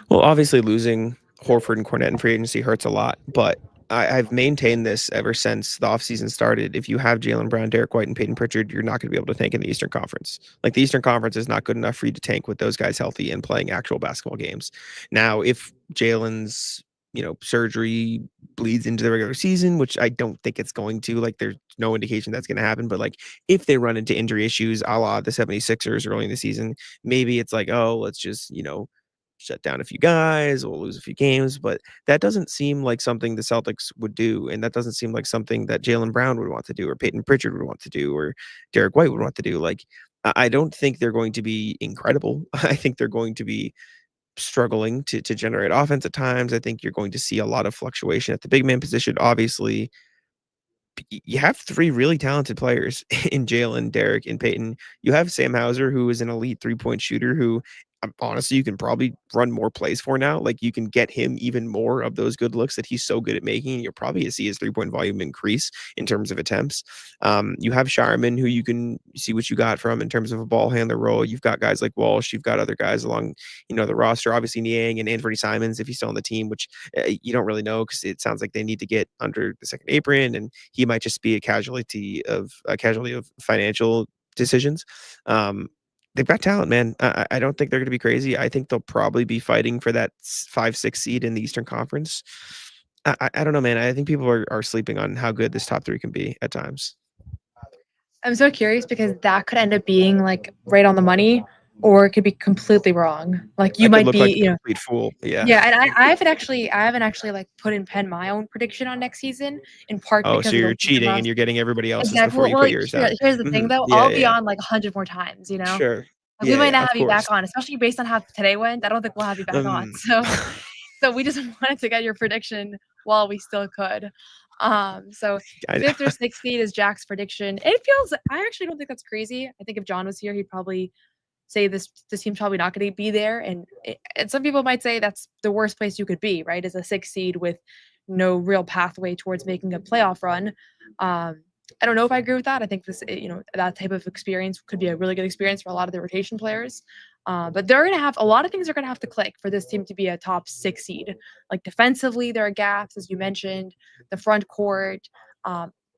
Well, obviously losing Horford and Cornette in free agency hurts a lot, but I've maintained this ever since the offseason started. If you have Jaylen Brown, Derek White, and Peyton Pritchard, you're not going to be able to tank in the Eastern Conference. Like the Eastern Conference is not good enough for you to tank with those guys healthy and playing actual basketball games. Now, if Jalen's surgery bleeds into the regular season, which I don't think it's going to, like there's no indication that's going to happen, but like if they run into injury issues a la the 76ers early in the season, maybe it's like, oh, let's just, shut down a few guys, we'll lose a few games, but that doesn't seem like something the Celtics would do, and that doesn't seem like something that Jaylen Brown would want to do, or Peyton Pritchard would want to do, or Derek White would want to do. Like, I don't think they're going to be incredible. I think they're going to be struggling to generate offense at times. I think you're going to see a lot of fluctuation at the big man position. Obviously, you have 3 really talented players in Jalen, Derek, and Peyton. You have Sam Hauser, who is an elite 3-point shooter, who honestly, you can probably run more plays for now. Like, you can get him even more of those good looks that he's so good at making, and you'll probably see his three-point volume increase in terms of attempts. You have Shireman, who you can see what you got from in terms of a ball handler role. You've got guys like Walsh. You've got other guys along, the roster. Obviously, Niang and Anthony Simons, if he's still on the team, which you don't really know because it sounds like they need to get under the second apron, and he might just be a casualty of financial decisions. They've got talent, man. I don't think they're going to be crazy. I think they'll probably be fighting for that 5-6 seed in the Eastern Conference. I don't know, man. I think people are sleeping on how good this top 3 can be at times. I'm so curious because that could end up being like right on the money, or it could be completely wrong. Like, you I could might look be, like a complete fool. Yeah. Yeah, and I haven't actually like put in pen my own prediction on next season, in part Oh, because so of the you're cheating and you're getting everybody else's Exactly. before you Well, put like, yours down. here's the thing though, Yeah, I'll be yeah. on like 100 more times, Sure. Like, we Yeah, might not of have you back course. on, especially based on how today went. I don't think we'll have you back on. So we just wanted to get your prediction while we still could. So I 5th or 6th seed is Jack's prediction. It feels, I actually don't think that's crazy. I think if John was here, he'd probably say this team's probably not going to be there. And some people might say that's the worst place you could be, right? As a 6th seed with no real pathway towards making a playoff run. I don't know if I agree with that. I think this, that type of experience could be a really good experience for a lot of the rotation players. But they're going to have a lot of things are going to have to click for this team to be a top 6 seed. Like, defensively, there are gaps, as you mentioned, the front court.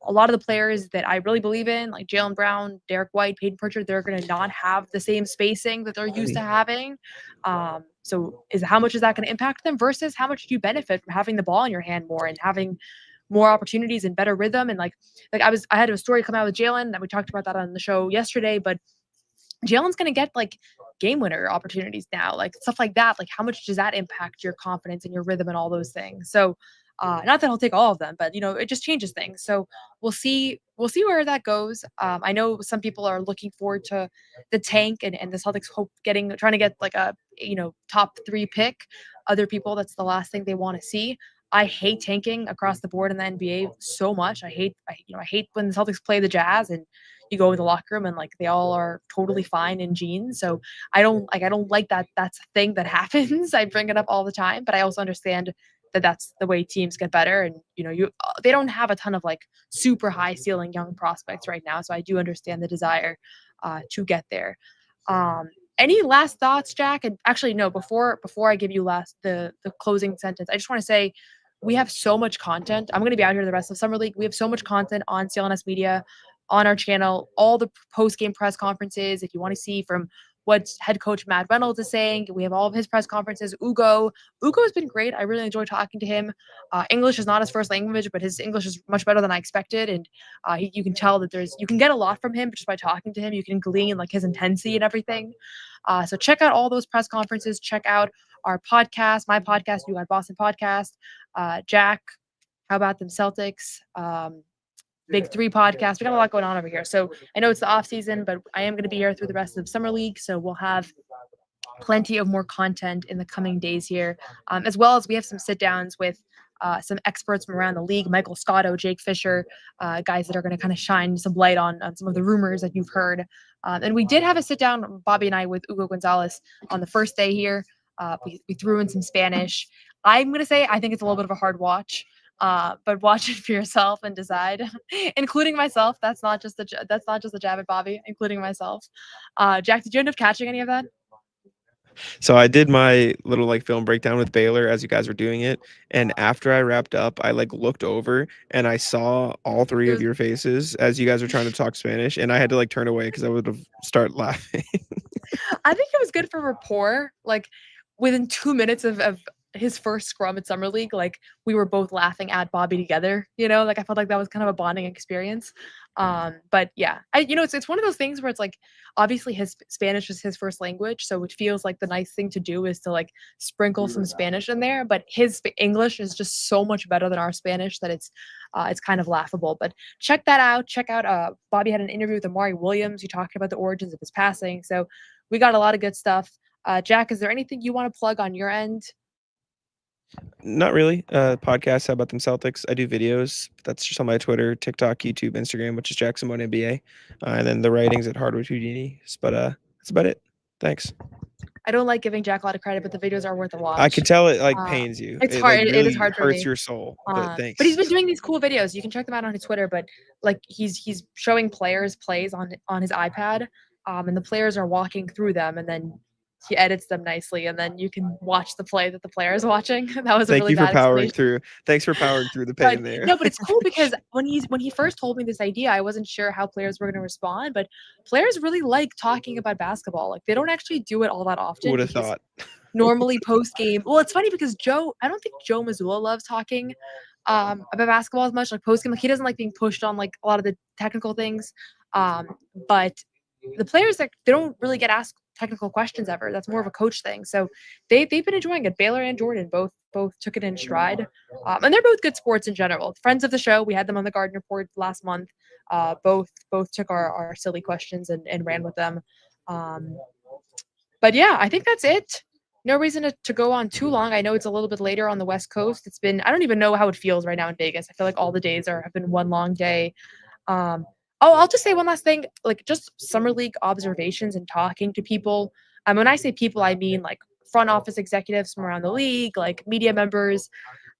A lot of the players that I really believe in, like Jaylen Brown, Derek White, Peyton Pritchard, they're going to not have the same spacing that they're used to having. So how much is that going to impact them versus how much do you benefit from having the ball in your hand more and having more opportunities and better rhythm? And like I had a story come out with Jaylen that we talked about that on the show yesterday, but Jalen's going to get like game winner opportunities now, like stuff like that. Like, how much does that impact your confidence and your rhythm and all those things? So, not that he'll take all of them, but it just changes things. So we'll see where that goes. I know some people are looking forward to the tank and the Celtics trying to get like a top 3 pick. Other people, that's the last thing they want to see. I hate tanking across the board in the NBA so much. I hate when the Celtics play the Jazz and you go in the locker room and like they all are totally fine in jeans. So I don't like that. That's a thing that happens. I bring it up all the time, but I also understand that that's the way teams get better. And they don't have a ton of like super high ceiling young prospects right now. So I do understand the desire to get there. Any last thoughts, Jack? And actually, no. Before I give you the closing sentence, I just want to say we have so much content. I'm going to be out here the rest of Summer League. We have so much content on CLNS Media, on our channel, all the post-game press conferences. If you want to see from what head coach Matt Reynolds is saying, we have all of his press conferences. Ugo has been great. I really enjoy talking to him. English is not his first language, but his English is much better than I expected. And you can tell that you can get a lot from him just by talking to him. You can glean like his intensity and everything. So check out all those press conferences. Check out our podcast, my podcast, You Got Boston podcast. Jack, how about them Celtics? Big 3 podcast. We got a lot going on over here. So I know it's the off season, but I am going to be here through the rest of Summer League. So we'll have plenty of more content in the coming days here, as well as we have some sit downs with some experts from around the league, Michael Scotto, Jake Fisher, guys that are going to kind of shine some light on some of the rumors that you've heard. And we did have a sit down, Bobby and I, with Hugo Gonzalez on the first day here. We threw in some Spanish. I'm going to say I think it's a little bit of a hard watch. But watch it for yourself and decide, including myself. That's not just a jab at Bobby, including myself. Jack, did you end up catching any of that? So I did my little like film breakdown with Baylor as you guys were doing it, and after I wrapped up, I like looked over and I saw all 3 of your faces as you guys were trying to talk Spanish, and I had to like turn away because I would have start laughing. I think it was good for rapport. Like, within 2 minutes of his first scrum at Summer League, like, we were both laughing at Bobby together, like I felt like that was kind of a bonding experience. But yeah, it's one of those things where it's like, obviously his Spanish is his first language. So it feels like the nice thing to do is to like sprinkle some Spanish in there, but his English is just so much better than our Spanish that it's kind of laughable. But check that out. Check out, Bobby had an interview with Amari Williams. He talked about the origins of his passing. So we got a lot of good stuff. Jack, is there anything you want to plug on your end? Not really. Podcast, How About Them Celtics? I do videos. That's just on my Twitter, TikTok, YouTube, Instagram, which is Jack Simone NBA. And then the writings at Hardwood Houdini. But that's about it. Thanks. I don't like giving Jack a lot of credit, but the videos are worth a watch. I can tell it like Uh, pains you. It's It hard. like It really is hard for hurts me. your soul. But But thanks. he's been doing these cool videos. You can check them out on his Twitter. But like he's showing players plays on his iPad, and the players are walking through them, and then he edits them nicely, and then you can watch the play that the player is watching. That was a Thank really you for bad powering explanation. through. Thanks for powering through the But pain there. no, but it's cool because when he first told me this idea, I wasn't sure how players were going to respond. But players really like talking about basketball. Like they don't actually do it all that often. Who would have because thought? Normally post game. Well, it's funny because I don't think Joe Mazzulla loves talking about basketball as much. Like post game, like he doesn't like being pushed on like a lot of the technical things. But the players they don't really get asked technical questions ever. That's more of a coach thing. So they've been enjoying it. Baylor and Jordan both took it in stride, and they're both good sports in general. Friends of the show, we had them on the Garden Report last month. Both took our silly questions and ran with them. But yeah, I think that's it. No reason to go on too long. I know it's a little bit later on the West Coast. It's been, I don't even know how it feels right now in Vegas. I feel like all the days have been one long day. I'll just say one last thing, like just summer league observations and talking to people. When I say people, I mean like front office executives from around the league, like media members.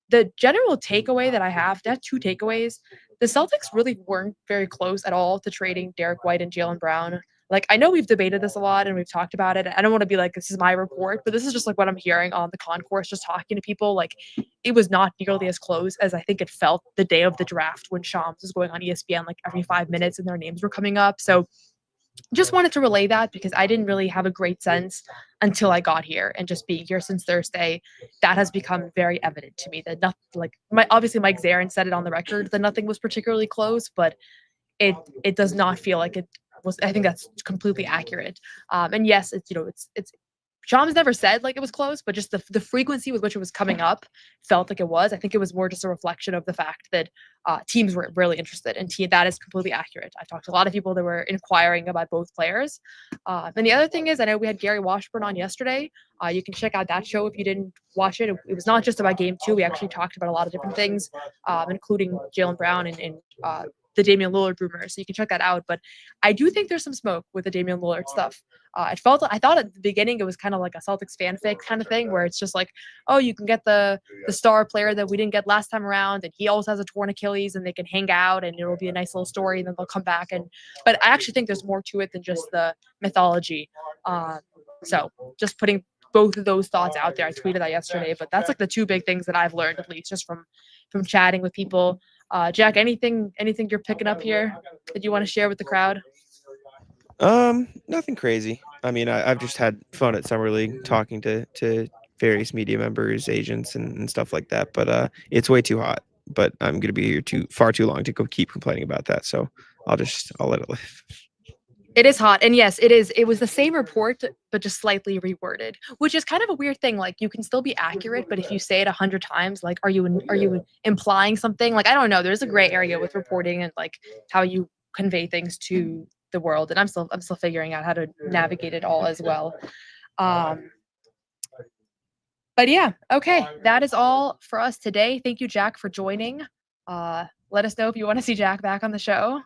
The general takeaway that I have 2 takeaways. The Celtics really weren't very close at all to trading Derek White and Jaylen Brown. Like, I know we've debated this a lot and we've talked about it. I don't want to be like, this is my report, but this is just like what I'm hearing on the concourse, just talking to people. Like, it was not nearly as close as I think it felt the day of the draft when Shams was going on ESPN like every 5 minutes and their names were coming up. So just wanted to relay that because I didn't really have a great sense until I got here, and just being here since Thursday, that has become very evident to me that nothing, like obviously Mike Zarin said it on the record that nothing was particularly close, but it does not feel like it was. I think that's completely accurate. And yes, it's Shams never said like it was close, but just the frequency with which it was coming up felt like it was. I think it was more just a reflection of the fact that teams were really interested, and that is completely accurate. I talked to a lot of people that were inquiring about both players. And the other thing is, I know we had Gary Washburn on yesterday. You can check out that show if you didn't watch it. It was not just about Game 2. We actually talked about a lot of different things, including Jaylen Brown and the Damian Lillard rumors. So you can check that out. But I do think there's some smoke with the Damian Lillard stuff. I thought at the beginning it was kind of like a Celtics fanfic kind of thing where it's just like, oh, you can get the star player that we didn't get last time around, and he also has a torn Achilles, and they can hang out, and it'll be a nice little story, and then they'll come back. But I actually think there's more to it than just the mythology. So just putting both of those thoughts out there. I tweeted that yesterday, but that's like the 2 big things that I've learned, at least just from chatting with people. Jack, anything you're picking up here that you want to share with the crowd? Nothing crazy. I mean, I've just had fun at Summer League talking to various media members, agents, and stuff like that. But it's way too hot. But I'm gonna be here far too long to keep complaining about that. So I'll let it live. It is hot, and yes, it is. It was the same report, but just slightly reworded, which is kind of a weird thing. Like, you can still be accurate, but if you say it 100 times, like, are you implying something? Like, I don't know. There's a gray area with reporting and like how you convey things to the world, and I'm still figuring out how to navigate it all as well. But yeah, okay, that is all for us today. Thank you, Jack, for joining. Let us know if you want to see Jack back on the show.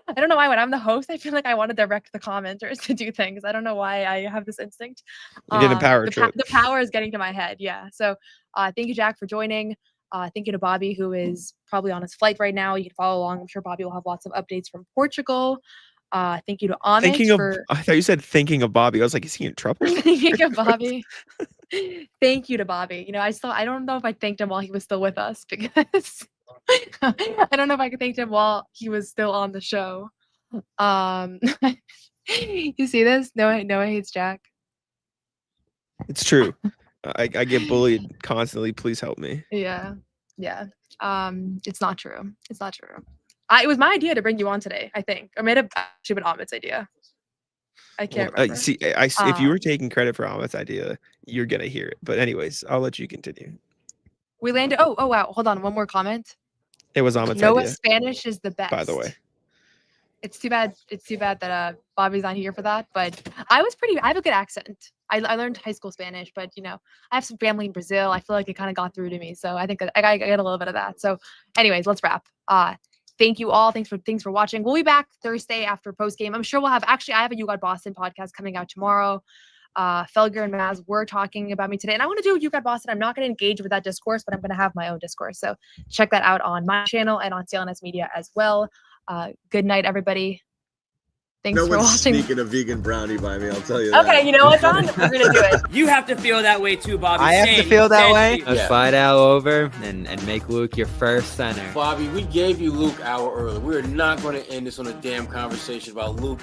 I don't know why when I'm the host, I feel like I want to direct the commenters to do things. I don't know why I have this instinct. You did a power trip. The power is getting to my head. Yeah. So thank you, Jack, for joining. Thank you to Bobby, who is probably on his flight right now. You can follow along. I'm sure Bobby will have lots of updates from Portugal. Thank you to Amit I thought you said thinking of Bobby. I was like, is he in trouble? thinking of Bobby. Thank you to Bobby. I don't know if I thanked him while he was still with us, because I don't know if I could thank him while he was still on the show. You see this? Noah hates Jack. It's true. I get bullied constantly. Please help me. Yeah. It's not true. It was my idea to bring you on today, I think. Or may have actually been Amit's idea. I can't remember. If you were taking credit for Amit's idea, you're gonna hear it. But anyways, I'll let you continue. We landed. Oh wow! Hold on, one more comment. It was Amit's Noah's idea. Spanish is the best. By the way, it's too bad that Bobby's not here for that. But I have a good accent. I learned high school Spanish, but I have some family in Brazil. I feel like it kind of got through to me, so I think I get a little bit of that. So, anyways, let's wrap. Thank you all. Thanks for watching. We'll be back Thursday after postgame. I'm sure we'll have. Actually, I have a You Got Boston podcast coming out tomorrow. Felger and Maz were talking about me today. And I want to do UCAT Boston. I'm not going to engage with that discourse, but I'm going to have my own discourse. So check that out on my channel and on CLNS Media as well. Good night, everybody. Thanks for watching. Sneaking a vegan brownie by me, I'll tell you that. Okay, you know what, John? We're going to do it. You have to feel that way too, Bobby. I have to feel that way. Let's Yeah. fly out over and make Luke your first center. Bobby, we gave you Luke an hour early. We're not going to end this on a damn conversation about Luke